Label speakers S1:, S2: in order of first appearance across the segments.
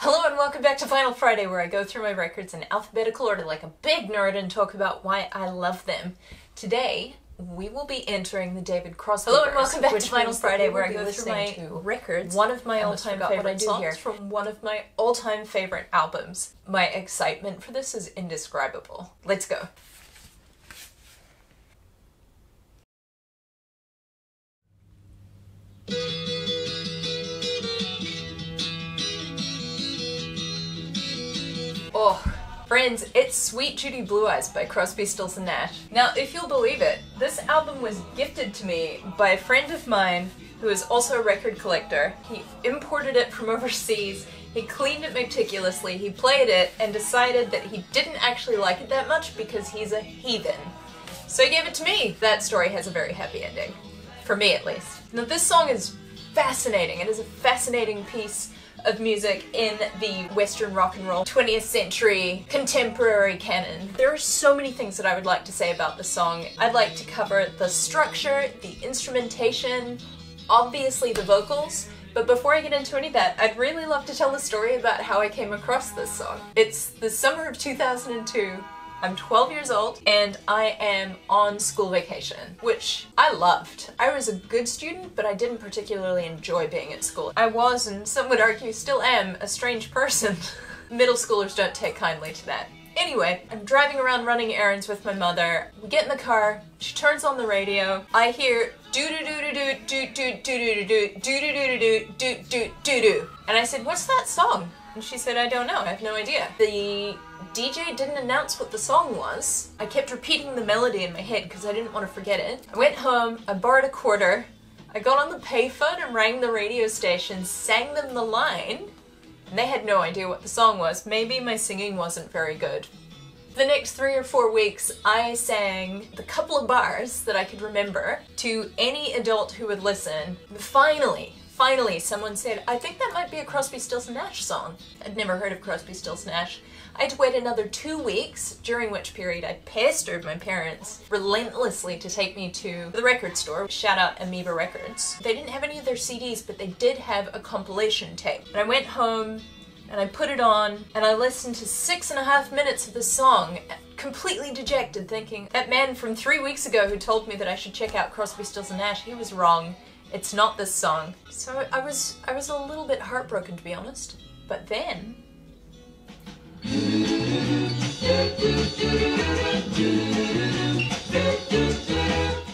S1: Hello and welcome back to Final Friday, where I go through my records in alphabetical order like a big nerd and talk about why I love them. Today, we will be entering the David Crosby Hello and welcome back to Final Friday, where I go through my records, one of my all-time favorite songs from one of my all-time favorite albums. My excitement for this is indescribable. Let's go. Oh, friends, it's Sweet Judy Blue Eyes by Crosby, Stills and Nash. Now, if you'll believe it, this album was gifted to me by a friend of mine who is also a record collector. He imported it from overseas, he cleaned it meticulously, he played it, and decided that he didn't actually like it that much because he's a heathen. So he gave it to me. That story has a very happy ending. For me, at least. Now, this song is fascinating. It is a fascinating piece of music in the Western rock and roll 20th century contemporary canon. There are so many things that I would like to say about this song. I'd like to cover the structure, the instrumentation, obviously the vocals, but before I get into any of that, I'd really love to tell the story about how I came across this song. It's the summer of 2002. I'm 12 years old and I am on school vacation, which I loved. I was a good student, but I didn't particularly enjoy being at school. I was, and some would argue still am, a strange person. Middle schoolers don't take kindly to that. Anyway, I'm driving around running errands with my mother. We get in the car, she turns on the radio. I hear do-do-do-do-do-do-do-do-do-do-do-do-do-do-do. And I said, "What's that song?" And she said, "I don't know, I have no idea." The DJ didn't announce what the song was. I kept repeating the melody in my head because I didn't want to forget it. I went home, I borrowed a quarter, I got on the payphone and rang the radio station, sang them the line, and they had no idea what the song was. Maybe my singing wasn't very good. The next 3 or 4 weeks, I sang the couple of bars that I could remember to any adult who would listen. Finally, someone said, "I think that might be a Crosby, Stills and Nash song." I'd never heard of Crosby, Stills and Nash. I had to wait another 2 weeks, during which period I pestered my parents relentlessly to take me to the record store. Shout out Amoeba Records. They didn't have any of their CDs, but they did have a compilation tape. And I went home, and I put it on, and I listened to 6.5 minutes of the song, completely dejected, thinking, that man from 3 weeks ago who told me that I should check out Crosby, Stills and Nash, he was wrong. It's not this song. So I was a little bit heartbroken, to be honest. But then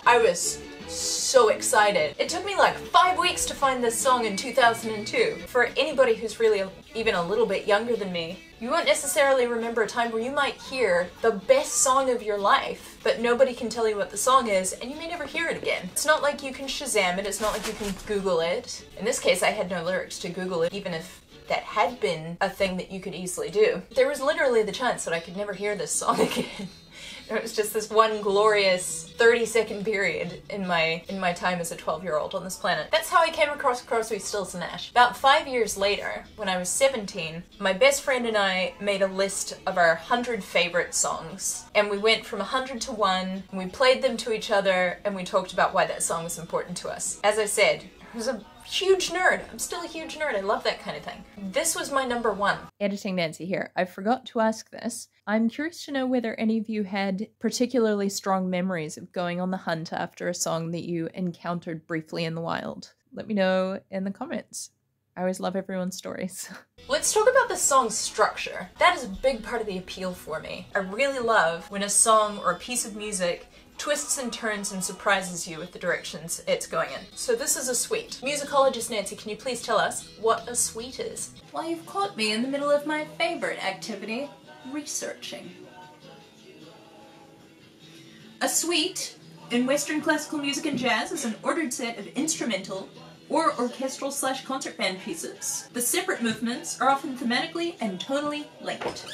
S1: I was so excited. It took me like 5 weeks to find this song in 2002. For anybody who's really even a little bit younger than me, you won't necessarily remember a time where you might hear the best song of your life, but nobody can tell you what the song is, and you may never hear it again. It's not like you can Shazam it, it's not like you can Google it. In this case, I had no lyrics to Google it, even if that had been a thing that you could easily do. There was literally the chance that I could never hear this song again. It was just this one glorious 30-second period in my time as a 12-year-old on this planet. That's how I came across Crosby, Stills and Nash. About 5 years later, when I was 17, my best friend and I made a list of our 100 favorite songs. And we went from 100 to 1, and we played them to each other, and we talked about why that song was important to us. As I said, I was a huge nerd. I'm still a huge nerd. I love that kind of thing. This was my number 1. Editing Nancy here. I forgot to ask this. I'm curious to know whether any of you had particularly strong memories of going on the hunt after a song that you encountered briefly in the wild. Let me know in the comments. I always love everyone's stories. Let's talk about the song's structure. That is a big part of the appeal for me. I really love when a song or a piece of music twists and turns and surprises you with the directions it's going in. So this is a suite. Musicologist Nancy, can you please tell us what a suite is?
S2: Well, you've caught me in the middle of my favorite activity, researching. A suite in Western classical music and jazz is an ordered set of instrumental or orchestral/concert band pieces. The separate movements are often thematically and tonally linked.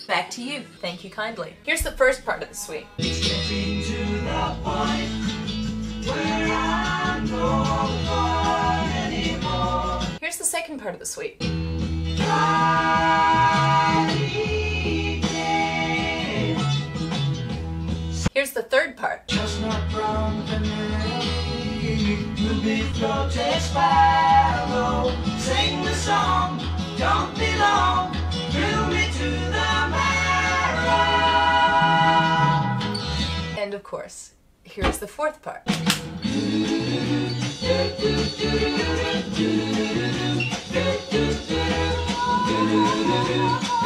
S2: Back to you.
S1: Thank you kindly. Here's the first part of the suite.
S3: Getting to the point where I don't want anymore.
S1: Here's the second part of the suite. Here's the third part.
S3: Chestnut brown vanilla, the big floated sparrow, sing the song, don't be long.
S1: And of course, here's the fourth part.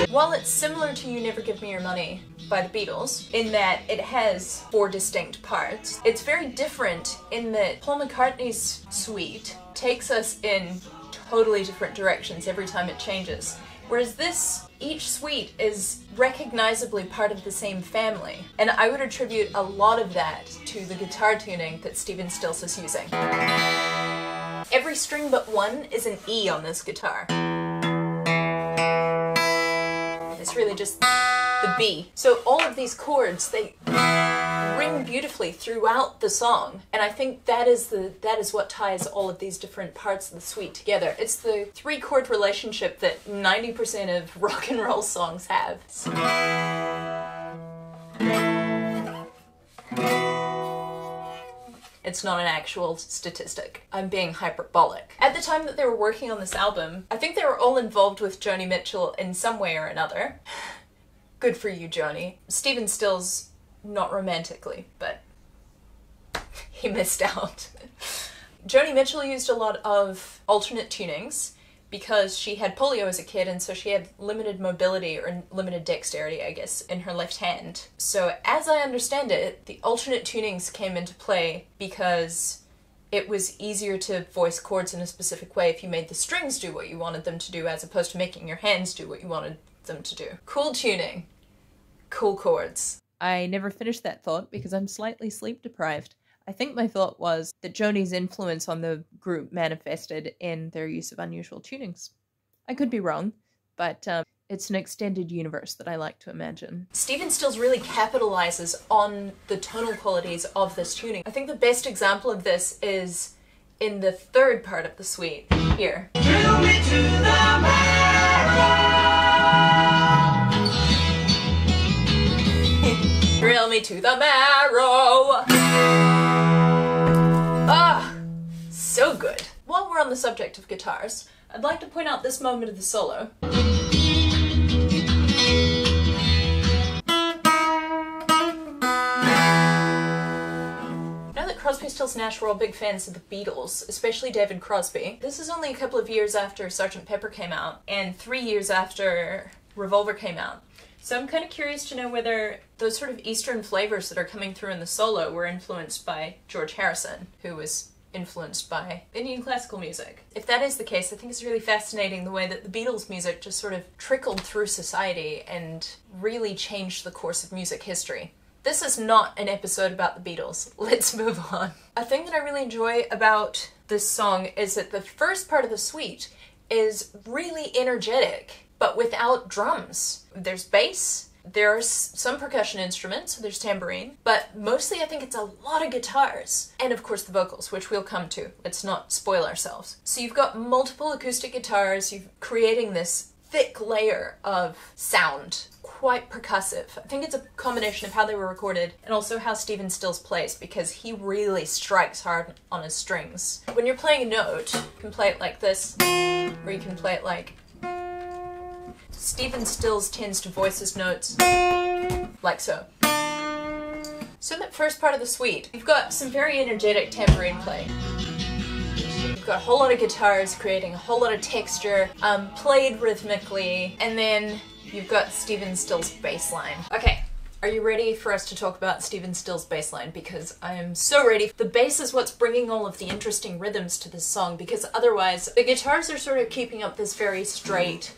S1: While it's similar to You Never Give Me Your Money by the Beatles, in that it has 4 distinct parts, it's very different in that Paul McCartney's suite takes us in totally different directions every time it changes. Whereas this, each suite is recognizably part of the same family. And I would attribute a lot of that to the guitar tuning that Stephen Stills is using. Every string but one is an E on this guitar. It's really just the B. So all of these chords, they ring beautifully throughout the song, and I think that is what ties all of these different parts of the suite together. It's the 3-chord relationship that 90% of rock and roll songs have. It's not an actual statistic. I'm being hyperbolic. At the time that they were working on this album, I think they were all involved with Joni Mitchell in some way or another. Good for you, Joni. Stephen Stills, not romantically, but he missed out. Joni Mitchell used a lot of alternate tunings because she had polio as a kid, and so she had limited mobility, or limited dexterity, I guess, in her left hand. So as I understand it, the alternate tunings came into play because it was easier to voice chords in a specific way if you made the strings do what you wanted them to do, as opposed to making your hands do what you wanted them to do. Cool tuning. Cool chords.
S2: I never finished that thought because I'm slightly sleep deprived. I think my thought was that Joni's influence on the group manifested in their use of unusual tunings. I could be wrong, but it's an extended universe that I like to imagine.
S1: Stephen Stills really capitalizes on the tonal qualities of this tuning. I think the best example of this is in the 3rd part of the suite, here.
S3: Drill me to the marrow.
S1: Drill me to the marrow. Ah, so good. While we're on the subject of guitars, I'd like to point out this moment of the solo. Now that Crosby, Stills, Nash were all big fans of the Beatles, especially David Crosby, this is only a couple of years after Sgt. Pepper came out, and 3 years after Revolver came out. So I'm kind of curious to know whether those sort of Eastern flavors that are coming through in the solo were influenced by George Harrison, who was influenced by Indian classical music. If that is the case, I think it's really fascinating the way that the Beatles' music just sort of trickled through society and really changed the course of music history. This is not an episode about the Beatles. Let's move on. A thing that I really enjoy about this song is that the first part of the suite is really energetic, but without drums. There's bass, there's some percussion instruments, there's tambourine, but mostly I think it's a lot of guitars. And of course the vocals, which we'll come to. Let's not spoil ourselves. So you've got multiple acoustic guitars, you're creating this thick layer of sound. Quite percussive. I think it's a combination of how they were recorded and also how Stephen Stills plays, because he really strikes hard on his strings. When you're playing a note, you can play it like this, or you can play it like... Stephen Stills tends to voice his notes like so. So in that first part of the suite, you've got some very energetic tambourine play. You've got a whole lot of guitars creating a whole lot of texture, played rhythmically, and then you've got Stephen Stills' bass line. Okay, are you ready for us to talk about Stephen Stills' bass line? Because I am so ready. The bass is what's bringing all of the interesting rhythms to this song, because otherwise the guitars are sort of keeping up this very straight.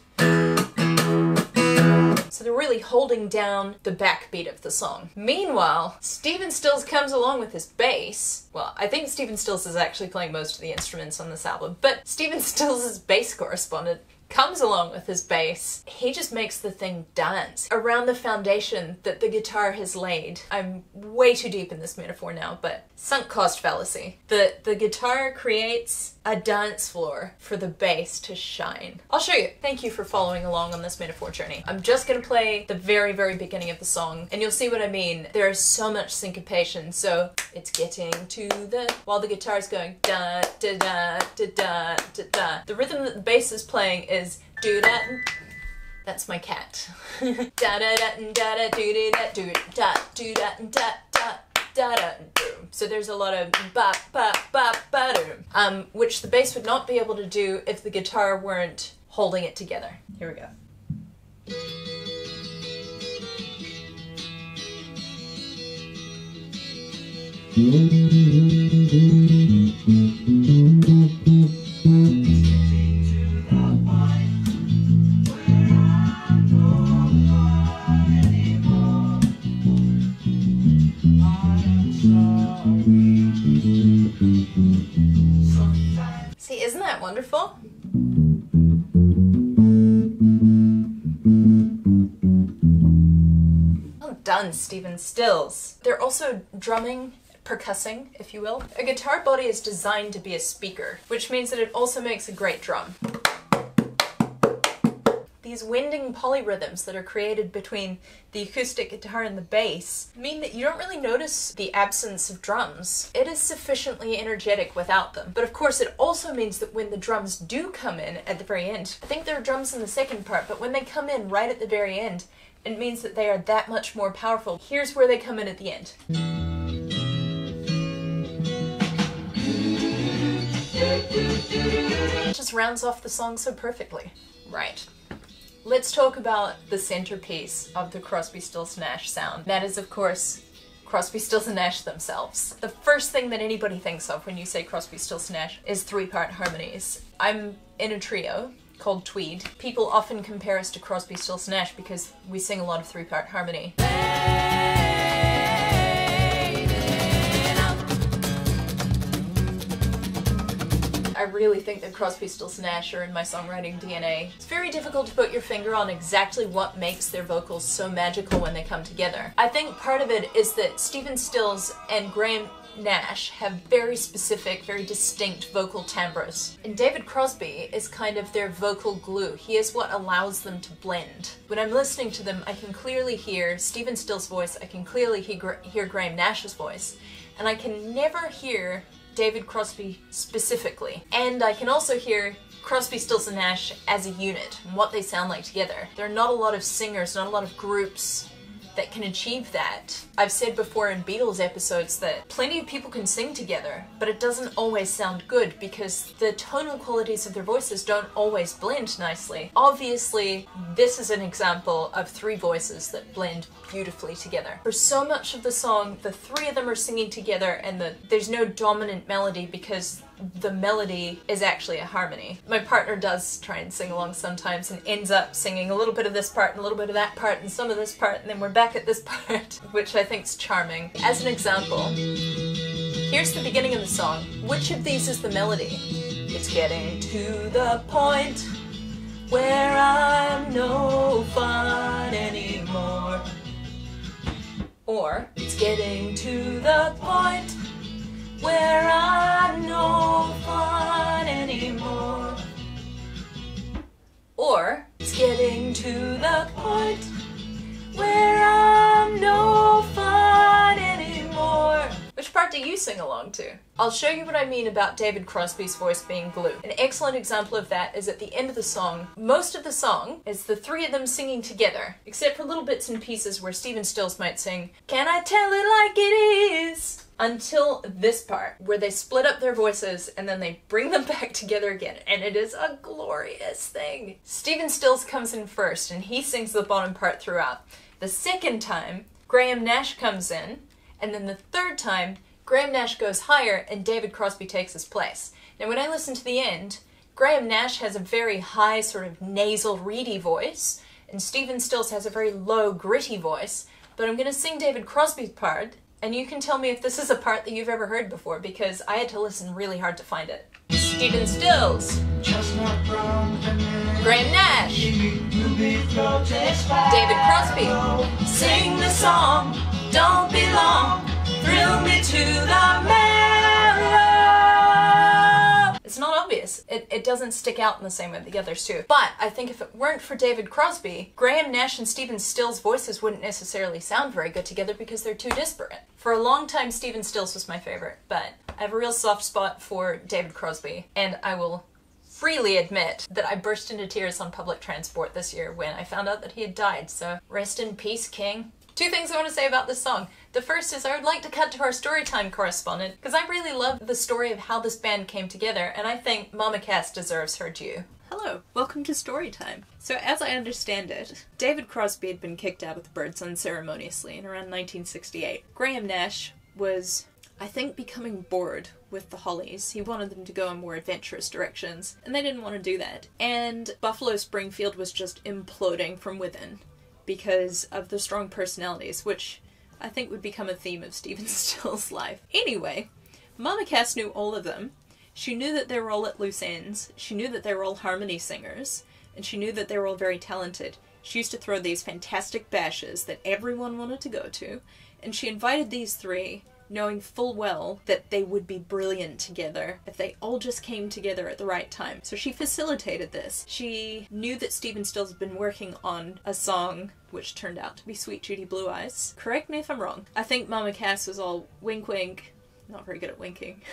S1: So they're really holding down the backbeat of the song. Meanwhile, Stephen Stills comes along with his bass. Well, I think Stephen Stills is actually playing most of the instruments on this album, but Stephen Stills' bass correspondent comes along with his bass. He just makes the thing dance around the foundation that the guitar has laid. I'm way too deep in this metaphor now, but sunk cost fallacy. The guitar creates a dance floor for the bass to shine. I'll show you. Thank you for following along on this metaphor journey. I'm just gonna play the very, very beginning of the song, and you'll see what I mean. There is so much syncopation, so it's getting to the... while the guitar's going da da da da da da da. The rhythm that the bass is playing is do da. That's my cat. Da da da da da do da do da do da da da. da-da, and boom. So there's a lot of ba-ba-ba-ba-doom, which the bass would not be able to do if the guitar weren't holding it together. Here we go. See, isn't that wonderful? Well done, Stephen Stills. They're also drumming, percussing, if you will. A guitar body is designed to be a speaker, which means that it also makes a great drum. These winding polyrhythms that are created between the acoustic guitar and the bass mean that you don't really notice the absence of drums. It is sufficiently energetic without them. But of course it also means that when the drums do come in at the very end, I think there are drums in the second part, but when they come in right at the very end, it means that they are that much more powerful. Here's where they come in at the end. It just rounds off the song so perfectly. Right. Let's talk about the centerpiece of the Crosby, Stills, Nash sound. That is, of course, Crosby, Stills, and Nash themselves. The first thing that anybody thinks of when you say Crosby, Stills, Nash is three-part harmonies. I'm in a trio called Tweed. People often compare us to Crosby, Stills, Nash because we sing a lot of three-part harmony. I really think that Crosby, Stills, Nash are in my songwriting DNA. It's very difficult to put your finger on exactly what makes their vocals so magical when they come together. I think part of it is that Stephen Stills and Graham Nash have very specific, very distinct vocal timbres. And David Crosby is kind of their vocal glue. He is what allows them to blend. When I'm listening to them, I can clearly hear Stephen Stills' voice, I can clearly hear Graham Nash's voice, and I can never hear David Crosby specifically. And I can also hear Crosby, Stills, and Nash as a unit and what they sound like together. There are not a lot of singers, not a lot of groups that can achieve that. I've said before in Beatles episodes that plenty of people can sing together, but it doesn't always sound good because the tonal qualities of their voices don't always blend nicely. Obviously, this is an example of three voices that blend beautifully together. For so much of the song, the three of them are singing together and there's no dominant melody because the melody is actually a harmony. My partner does try and sing along sometimes and ends up singing a little bit of this part and a little bit of that part and some of this part, and then we're back at this part, which I think is charming. As an example, here's the beginning of the song. Which of these is the melody? It's getting to the point where I'm no fun anymore. Or, it's getting to the point where I'm no fun anymore. Or, it's getting to the point where I'm no fun anymore. Which part do you sing along to? I'll show you what I mean about David Crosby's voice being glue. An excellent example of that is at the end of the song. Most of the song is the three of them singing together, except for little bits and pieces where Stephen Stills might sing, "Can I tell it like it is?" Until this part, where they split up their voices and then they bring them back together again, and it is a glorious thing. Stephen Stills comes in first, and he sings the bottom part throughout. The second time, Graham Nash comes in, and then the third time, Graham Nash goes higher and David Crosby takes his place. Now when I listen to the end, Graham Nash has a very high, sort of nasal, reedy voice, and Stephen Stills has a very low, gritty voice, but I'm going to sing David Crosby's part, and you can tell me if this is a part that you've ever heard before, because I had to listen really hard to find it. Stephen Stills, Graham Nash, David Crosby, sing the song, don't be long, thrill me to the marrow. It's not obvious. It doesn't stick out in the same way the others do. But I think if it weren't for David Crosby, Graham Nash and Stephen Stills' voices wouldn't necessarily sound very good together because they're too disparate. For a long time, Stephen Stills was my favorite, but I have a real soft spot for David Crosby, and I will freely admit that I burst into tears on public transport this year when I found out that he had died, so rest in peace, King. Two things I want to say about this song. The first is I would like to cut to our Storytime correspondent, because I really love the story of how this band came together, and I think Mama Cass deserves her due.
S2: Hello, welcome to Storytime. So as I understand it, David Crosby had been kicked out of the Byrds unceremoniously in around 1968. Graham Nash was, I think, becoming bored with the Hollies. He wanted them to go in more adventurous directions, and they didn't want to do that. And Buffalo Springfield was just imploding from within because of the strong personalities, which I think would become a theme of Stephen Stills' life. Anyway, Mama Cass knew all of them. She knew that they were all at loose ends. She knew that they were all harmony singers, and she knew that they were all very talented. She used to throw these fantastic bashes that everyone wanted to go to, and she invited these three, knowing full well that they would be brilliant together if they all just came together at the right time. So she facilitated this. She knew that Stephen Stills had been working on a song which turned out to be Sweet Judy Blue Eyes. Correct me if I'm wrong. I think Mama Cass was all wink wink. Not very good at winking.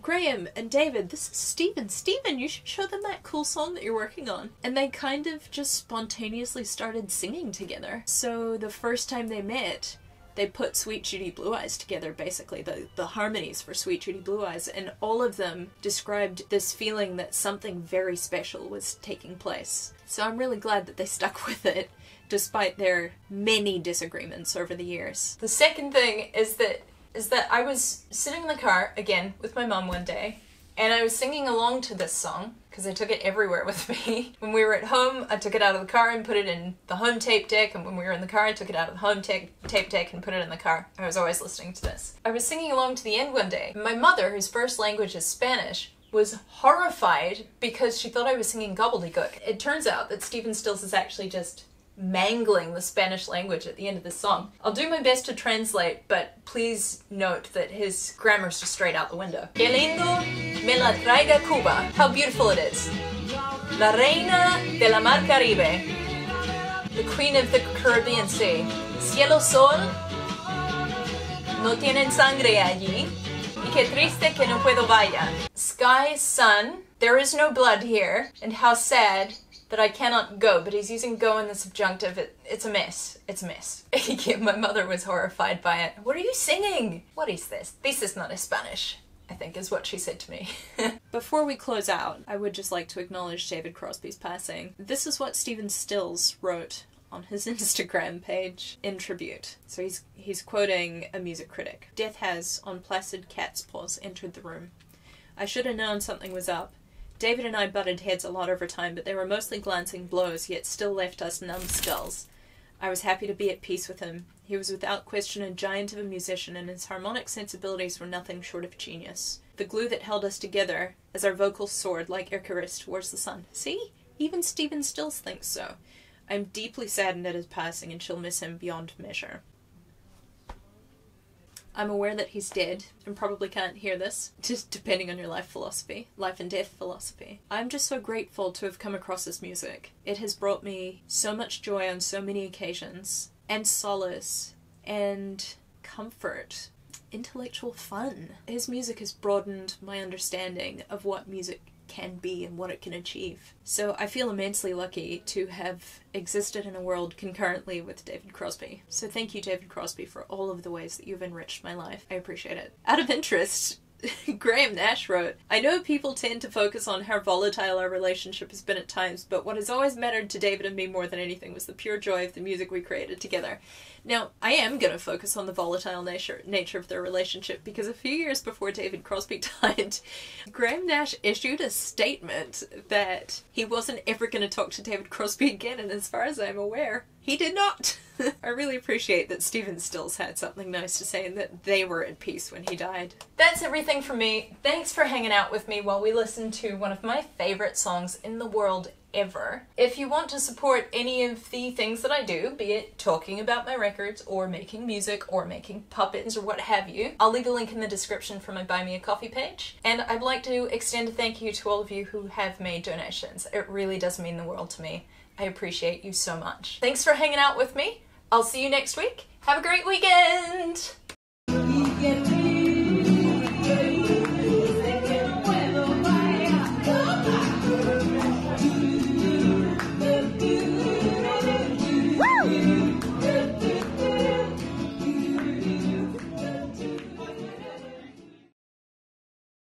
S2: Graham and David, this is Stephen. Stephen, you should show them that cool song that you're working on. And they kind of just spontaneously started singing together. So the first time they met, they put Sweet Judy Blue Eyes together, basically, the harmonies for Sweet Judy Blue Eyes, and all of them described this feeling that something very special was taking place. So I'm really glad that they stuck with it, despite their many disagreements over the years.
S1: The second thing is that I was sitting in the car, again, with my mum one day, and I was singing along to this song, because I took it everywhere with me. When we were at home, I took it out of the car and put it in the home tape deck, and when we were in the car, I took it out of the home tape deck and put it in the car. I was always listening to this. I was singing along to the end one day. My mother, whose first language is Spanish, was horrified because she thought I was singing gobbledygook. It turns out that Stephen Stills is actually just mangling the Spanish language at the end of this song. I'll do my best to translate, but please note that his grammar's just straight out the window. Que lindo me la traiga Cuba. How beautiful it is. La reina de la mar Caribe. The queen of the Caribbean Sea. Cielo sol. No tienen sangre allí. Y que triste que no puedo vaya. Sky, sun. There is no blood here. And how sad that I cannot go, but he's using go in the subjunctive. It's a mess. It's a mess. My mother was horrified by it. What are you singing? What is this? This is not Spanish, I think is what she said to me.
S2: Before we close out, I would just like to acknowledge David Crosby's passing. This is what Stephen Stills wrote on his Instagram page in tribute. So he's quoting a music critic. Death has, on placid cat's paws, entered the room. I should have known something was up. David and I butted heads a lot over time, but they were mostly glancing blows, yet still left us numbskulls. I was happy to be at peace with him. He was without question a giant of a musician, and his harmonic sensibilities were nothing short of genius. The glue that held us together, as our vocals soared like Icarus towards the sun. See? Even Stephen Stills thinks so. I'm deeply saddened at his passing, and shall miss him beyond measure. I'm aware that he's dead, and probably can't hear this, just depending on your life and death philosophy. I'm just so grateful to have come across his music. It has brought me so much joy on so many occasions, and solace, and comfort, intellectual fun. His music has broadened my understanding of what music can be and what it can achieve. So I feel immensely lucky to have existed in a world concurrently with David Crosby. So thank you, David Crosby, for all of the ways that you've enriched my life. I appreciate it. Out of interest, Graham Nash wrote, I know people tend to focus on how volatile our relationship has been at times, but what has always mattered to David and me more than anything was the pure joy of the music we created together. Now, I am going to focus on the volatile nature of their relationship, because a few years before David Crosby died, Graham Nash issued a statement that he wasn't ever going to talk to David Crosby again, and as far as I'm aware, he did not. I really appreciate that Stephen Stills had something nice to say and that they were at peace when he died.
S1: That's everything from me. Thanks for hanging out with me while we listen to one of my favorite songs in the world ever. If you want to support any of the things that I do, be it talking about my records or making music or making puppets or what have you, I'll leave a link in the description for my Buy Me a Coffee page. And I'd like to extend a thank you to all of you who have made donations. It really does mean the world to me. I appreciate you so much. Thanks for hanging out with me. I'll see you next week. Have a great weekend!